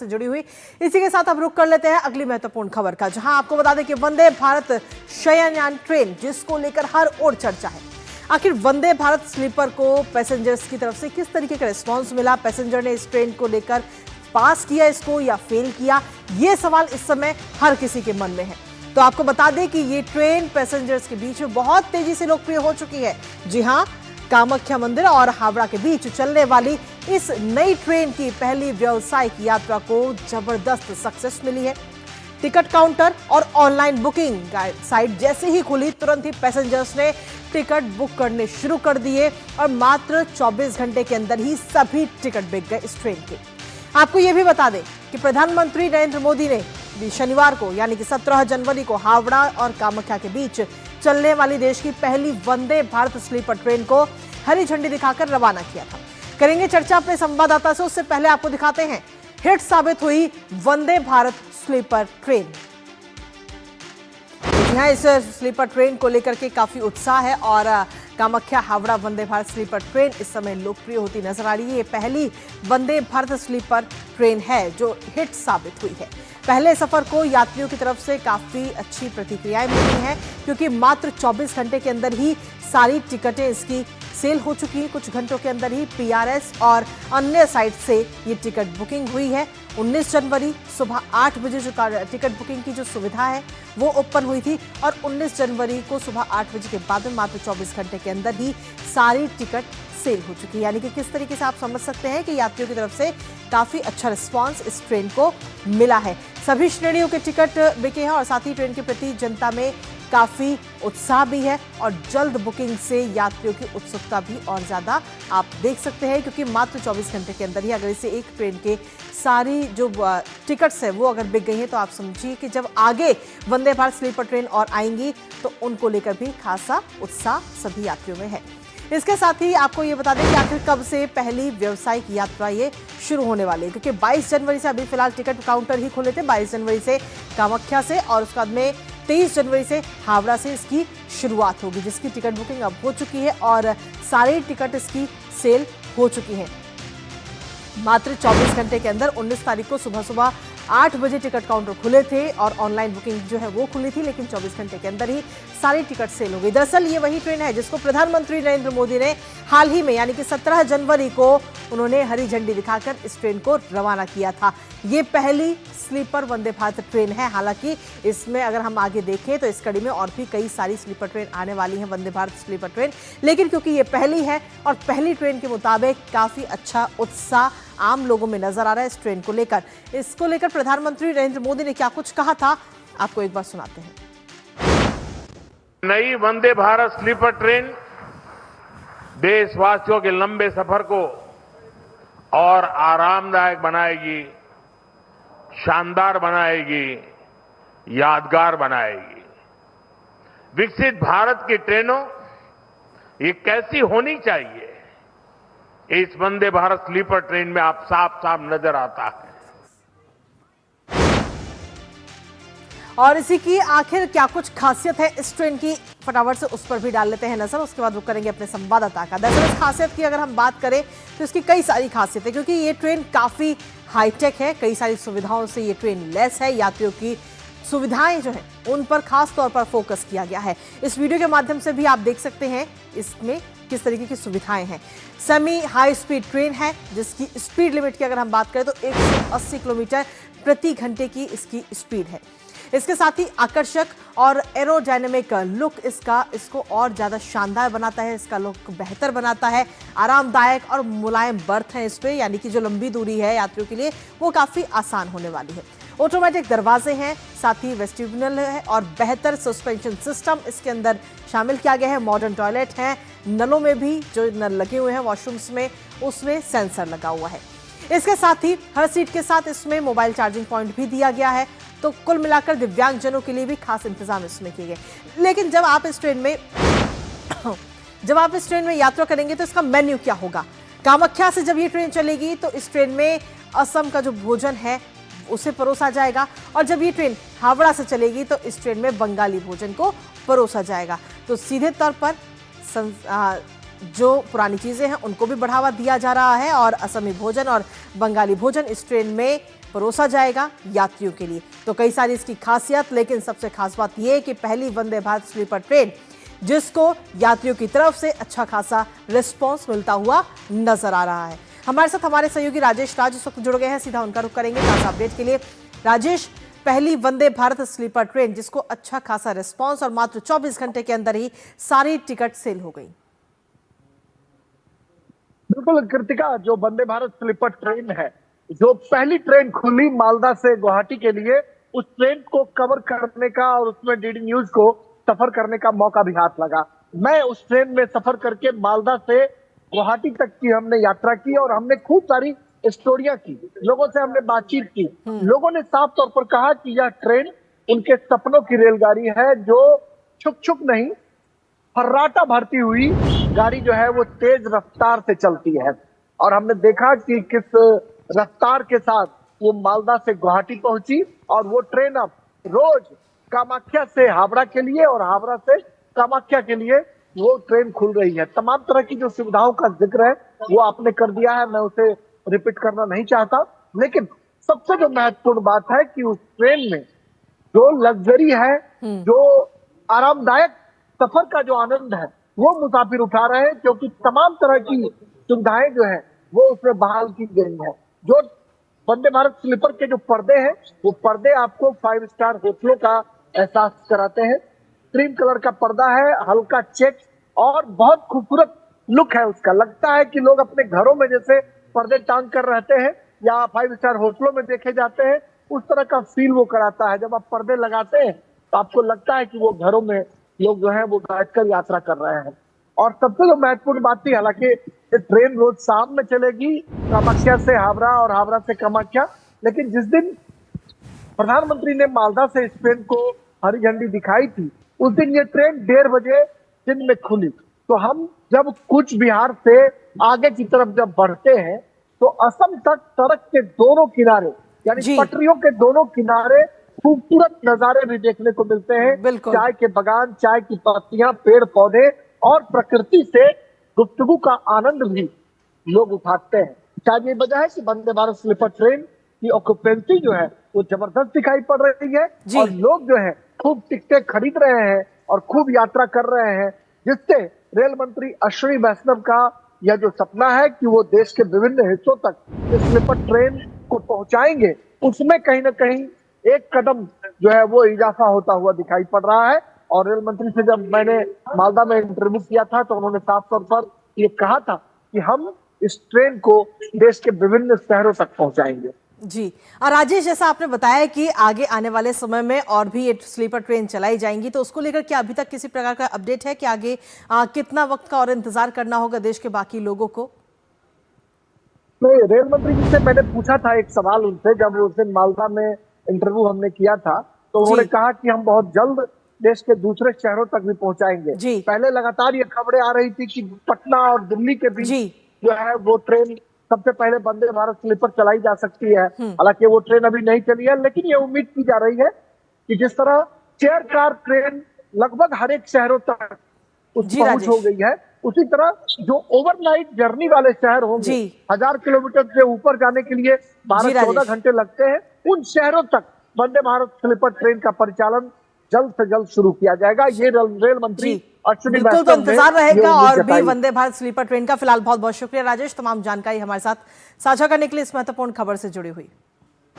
से जुड़ी हुई। इसी के साथ अब रुक कर लेते हैं अगली महत्वपूर्ण खबर का, जहां आपको बता दें कि वंदे भारत शयनयान ट्रेन जिसको लेकर हर ओर चर्चा है। आखिर वंदे भारत स्लीपर को पैसेंजर्स की तरफ से किस तरीके का रिस्पांस मिला, पैसेंजर ने इस ट्रेन को लेकर पास किया इसको या फेल किया, ये सवाल इस समय हर किसी के मन में है। तो आपको बता दें कि ये ट्रेन पैसेंजर्स के बीच में बहुत तेजी से लोकप्रिय हो चुकी है। जी हां, कामाख्या मंदिर और हावड़ा के बीच चलने वाली इस नई ट्रेन की पहली व्यावसायिक यात्रा को जबरदस्त सक्सेस मिली है। टिकट काउंटर और ऑनलाइन बुकिंग साइट जैसे ही खुली, तुरंत ही पैसेंजर्स ने टिकट बुक करने शुरू कर दिए और मात्र 24 घंटे के अंदर ही सभी टिकट बिक गए इस ट्रेन के। आपको यह भी बता दें कि प्रधानमंत्री नरेंद्र मोदी ने शनिवार को यानी कि 17 जनवरी को हावड़ा और कामाख्या के बीच चलने वाली देश की पहली वंदे भारत स्लीपर ट्रेन को हरी झंडी दिखाकर रवाना किया था। करेंगे चर्चा अपने संवाददाता से, उससे पहले आपको दिखाते हैं हिट साबित हुई वंदे भारत स्लीपर ट्रेन। यहाँ इस स्लीपर ट्रेन को लेकर के काफी उत्साह है और कामाख्या हावड़ा वंदे भारत स्लीपर ट्रेन इस समय लोकप्रिय होती नजर आ रही है। ये पहली वंदे भारत स्लीपर ट्रेन है जो हिट साबित हुई है। पहले सफर को यात्रियों की तरफ से काफी अच्छी प्रतिक्रियाएं मिली हैं, क्योंकि मात्र 24 घंटे के अंदर ही सारी टिकटें इसकी सेल हो चुकी है। कुछ घंटों के अंदर ही पीआरएस और अन्य साइट से ये टिकट बुकिंग हुई है। 19 जनवरी सुबह 8 बजे जो टिकट बुकिंग की जो सुविधा है वो ओपन हुई थी और 19 जनवरी को सुबह 8 बजे के बाद में मात्र 24 घंटे के अंदर ही सारी टिकट सेल हो चुकी है। यानी कि किस तरीके से आप समझ सकते हैं कि यात्रियों की तरफ से काफी अच्छा रिस्पांस इस ट्रेन को मिला है। सभी श्रेणियों के टिकट बिके हैं और साथ ही ट्रेन के प्रति जनता में काफी उत्साह भी है और जल्द बुकिंग से यात्रियों की उत्सुकता भी और ज्यादा आप देख सकते हैं, क्योंकि मात्र 24 घंटे के अंदर ही अगर इसे एक ट्रेन के सारी जो टिकट्स है वो अगर बिक गई हैं तो आप समझिए कि जब आगे वंदे भारत स्लीपर ट्रेन और आएंगी तो उनको लेकर भी खासा उत्साह सभी यात्रियों में है। इसके साथ ही आपको ये बता दें कि आखिर कब से पहली व्यावसायिक यात्रा ये शुरू होने वाली है, क्योंकि 22 जनवरी से अभी फिलहाल टिकट काउंटर ही खुले थे। 22 जनवरी से कामाख्या से और उसके बाद में 23 जनवरी से हावड़ा से इसकी शुरुआत होगी, जिसकी टिकट बुकिंग अब हो चुकी है और सारी टिकट इसकी सेल हो चुकी है। मात्र 24 घंटे के अंदर 19 तारीख को सुबह 8 बजे टिकट काउंटर खुले थे और ऑनलाइन बुकिंग जो है वो खुली थी, लेकिन 24 घंटे के अंदर ही सारी टिकट सेल हो गई। दरअसल ये वही ट्रेन है जिसको प्रधानमंत्री नरेंद्र मोदी ने हाल ही में यानी कि 17 जनवरी को उन्होंने हरी झंडी दिखाकर इस ट्रेन को रवाना किया था। ये पहली स्लीपर वंदे भारत ट्रेन है। हालांकि इसमें अगर हम आगे देखें तो इस कड़ी में और भी कई सारी स्लीपर ट्रेन आने वाली हैं, वंदे भारत स्लीपर ट्रेन, लेकिन क्योंकि ये पहली है और पहली ट्रेन के मुताबिक काफी अच्छा उत्साह आम लोगों में नजर आ रहा है इस ट्रेन को लेकर। इसको लेकर प्रधानमंत्री नरेंद्र मोदी ने क्या कुछ कहा था, आपको एक बार सुनाते हैं। नई वंदे भारत स्लीपर ट्रेन देशवासियों के लंबे सफर को और आरामदायक बनाएगी, शानदार बनाएगी, यादगार बनाएगी। विकसित भारत की ट्रेनों ये कैसी होनी चाहिए, इस वंदे भारत स्लीपर ट्रेन में आप साफ साफ नजर आता है। और इसी की आखिर क्या कुछ खासियत है इस ट्रेन की, फटाफट से उस पर भी डाल लेते हैं नजर, उसके बाद रुक करेंगे अपने संवाददाता का। दरअसल इस खासियत की अगर हम बात करें तो इसकी कई सारी खासियत है, क्योंकि ये ट्रेन काफी हाईटेक है, कई सारी सुविधाओं से ये ट्रेन लैस है। यात्रियों की सुविधाएं जो है उन पर खास तौर पर फोकस किया गया है। इस वीडियो के माध्यम से भी आप देख सकते हैं इसमें किस तरीके की सुविधाएं हैं। सेमी हाई स्पीड ट्रेन है जिसकी स्पीड लिमिट की अगर हम बात करें तो 180 किलोमीटर प्रति घंटे की इसकी स्पीड है। इसके साथ ही आकर्षक और एरोडायनेमिक लुक इसको और ज्यादा शानदार बनाता है, इसका लुक बेहतर बनाता है। आरामदायक और मुलायम बर्थ है इस पे, यानी कि जो लंबी दूरी है यात्रियों के लिए वो काफी आसान होने वाली है। ऑटोमेटिक दरवाजे हैं, साथ ही वेस्टिब्यूनल है और बेहतर सस्पेंशन सिस्टम इसके अंदर शामिल किया गया है। मॉडर्न टॉयलेट हैं, नलों में भी जो नल लगे हुए हैं वॉशरूम्स में उसमें सेंसर लगा हुआ है। इसके साथ ही हर सीट के साथ इसमें मोबाइल चार्जिंग पॉइंट भी दिया गया है। तो कुल मिलाकर दिव्यांगजनों के लिए भी खास इंतजाम इसमें किए गए। लेकिन जब आप इस ट्रेन में यात्रा करेंगे तो इसका मेन्यू क्या होगा। कामाख्या से जब ये ट्रेन चलेगी तो इस ट्रेन में असम का जो भोजन है उसे परोसा जाएगा और जब ये ट्रेन हावड़ा से चलेगी तो इस ट्रेन में बंगाली भोजन को परोसा जाएगा। तो सीधे तौर पर जो पुरानी चीजें हैं उनको भी बढ़ावा दिया जा रहा है और असमी भोजन और बंगाली भोजन इस ट्रेन में परोसा जाएगा यात्रियों के लिए। तो कई सारी इसकी खासियत, लेकिन सबसे खास बात यह है कि पहली वंदे भारत स्लीपर ट्रेन जिसको यात्रियों की तरफ से अच्छा खासा रिस्पॉन्स मिलता हुआ नजर आ रहा है। हमारे साथ हमारे सहयोगी राजेश राज इस वक्त जुड़ गए हैं, सीधा उनका रुख करेंगे ताजा अपडेट के लिए। राजेश, पहली वंदे भारत स्लीपर ट्रेन जिसको अच्छा खासा रिस्पॉन्स और मात्र 24 घंटे के अंदर ही सारी टिकट सेल हो गई। बिल्कुल कृतिका, जो वंदे भारत स्लीपर ट्रेन है, जो पहली ट्रेन खुली मालदा से गुवाहाटी के लिए, उस ट्रेन को कवर करने का और उसमें डीडी न्यूज को सफर करने का मौका भी हाथ लगा। मैं उस ट्रेन में सफर करके मालदा से गुवाहाटी तक की हमने यात्रा की और हमने खूब सारी स्टोरियां की, लोगों से हमने बातचीत की। लोगों ने साफ तौर पर कहा कि यह ट्रेन उनके सपनों की रेलगाड़ी है, जो छुक छुक नहीं, फर्राटा भरती हुई गाड़ी जो है वो तेज रफ्तार से चलती है। और हमने देखा कि किस रफ्तार के साथ वो मालदा से गुवाहाटी पहुंची और वो ट्रेन अब रोज कामाख्या से हावड़ा के लिए और हावड़ा से कामाख्या के लिए वो ट्रेन खुल रही है। तमाम तरह की जो सुविधाओं का जिक्र है वो आपने कर दिया है, मैं उसे रिपीट करना नहीं चाहता। लेकिन सबसे जो महत्वपूर्ण बात है कि उस ट्रेन में जो लग्जरी है, जो आरामदायक सफर का जो आनंद है वो मुसाफिर उठा रहे हैं, क्योंकि तमाम तरह की सुविधाएं जो है वो उसमें बहाल की गई है। जो वंदे भारत स्लीपर के जो पर्दे हैं वो पर्दे आपको 5 स्टार होटलों का एहसास कराते हैं। क्रीम कलर का पर्दा है, हल्का चेक और बहुत खूबसूरत लुक है उसका। लगता है कि लोग अपने घरों में जैसे पर्दे टांग कर रहते हैं या 5 स्टार होटलों में देखे जाते हैं, उस तरह का फील वो कराता है। जब आप पर्दे लगाते हैं तो आपको लगता है कि वो घरों में लोग जो है वो बैठकर यात्रा कर रहे हैं। और सबसे जो महत्वपूर्ण बात थी, हालांकि ये ट्रेन रोज शाम में चलेगी कामाख्या से हावड़ा और हावड़ा से कामाख्या, लेकिन जिस दिन प्रधानमंत्री ने मालदा से इस ट्रेन को हरी झंडी दिखाई थी उस दिन ये ट्रेन 1:30 बजे दिन में खुली। तो हम जब कूच बिहार से आगे की तरफ जब बढ़ते हैं तो असम तक सड़क के दोनों किनारे यानी पटरियों के दोनों किनारे खूबसूरत नजारे भी देखने को मिलते हैं। चाय के बगान, चाय की पत्तियां, पेड़ पौधे और प्रकृति से गुफ्तगू का आनंद भी लोग उठाते हैं। शायद ये वजह है कि वंदे भारत स्लीपर ट्रेन की ऑक्यूपेंसी जो है वो जबरदस्त दिखाई पड़ रही है और लोग जो है खूब टिकटें खरीद रहे हैं और खूब यात्रा कर रहे हैं, जिससे रेल मंत्री अश्विनी वैष्णव का यह जो सपना है कि वो देश के विभिन्न हिस्सों तक इस स्लीपर ट्रेन को पहुंचाएंगे, उसमें कहीं ना कहीं एक कदम जो है वो इजाफा होता हुआ दिखाई पड़ रहा है। और रेल मंत्री से जब मैंने मालदा में इंटरव्यू किया था तो उन्होंने साफ तौर पर ये कहा था कि हम इस ट्रेन को देश के विभिन्न शहरों तक पहुंचाएंगे। जी राजेश, जैसा आपने बताया कि आगे आने वाले समय में और भी ये स्लीपर ट्रेन चलाई जाएंगी, तो उसको लेकर क्या अभी तक किसी प्रकार का अपडेट है कि आगे कितना वक्त का और इंतजार करना होगा देश के बाकी लोगों को? नहीं, रेल मंत्री जी से मैंने पूछा था एक सवाल उनसे, जब उस दिन मालदा में इंटरव्यू हमने किया था तो उन्होंने कहा कि हम बहुत जल्द देश के दूसरे शहरों तक भी पहुंचाएंगे। पहले लगातार ये खबरें आ रही थी कि पटना और दिल्ली के बीच जो है वो ट्रेन सबसे पहले वंदे भारत स्लीपर चलाई जा सकती है। हालांकि वो ट्रेन अभी नहीं चली है, लेकिन ये उम्मीद की जा रही है कि जिस तरह चेयर कार ट्रेन लगभग हर एक शहरों तक पहुंच हो गई है, उसी तरह जो ओवरनाइट जर्नी वाले शहर होंगे, 1000 किलोमीटर से ऊपर जाने के लिए 12-14 घंटे लगते हैं, उन शहरों तक वंदे भारत स्लीपर ट्रेन का परिचालन जल्द से जल्द शुरू किया जाएगा। ये रेल मंत्री अश्विनी बिल्कुल तो इंतजार रहेगा और भी वंदे भारत स्लीपर ट्रेन का। फिलहाल बहुत बहुत शुक्रिया राजेश, तमाम जानकारी हमारे साथ साझा करने के लिए, इस महत्वपूर्ण खबर से जुड़ी हुई।